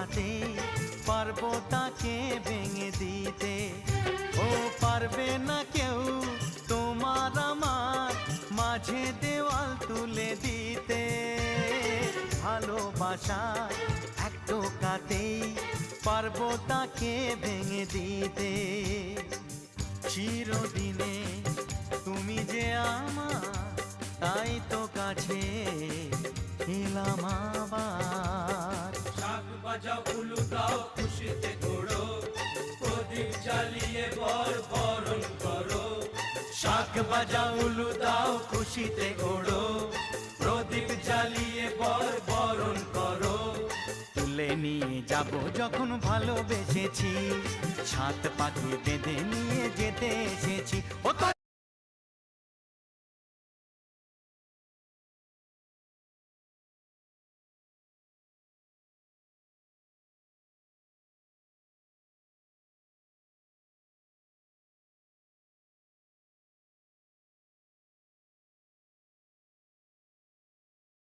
কাতে পারবো তাকে ভেঙে দিতে। ও পারবে না কেউ তোমার আমার মাঝে দেওয়াল তুলে দিতে। ভালোবাসা এক টোকাতেই পারবো তাকে ভেঙে দিতে। চিরদিনে তুমি যে আমার, তাই তো কাছে এলাম আবার। শাক বাজাও উলু দাও খুশিতে ঘোড়ো, প্রদীপ জ্বালিয়ে বরণ করো। শাক বাজাও উলু দাও খুশিতে ওড়ো, প্রদীপ জ্বালিয়ে বরণ করো। তুলে নিয়ে যাব যখন ভালোবেসেছি, ছাদ পাখি বেঁধে নিয়ে যেতে এসেছি। ও তো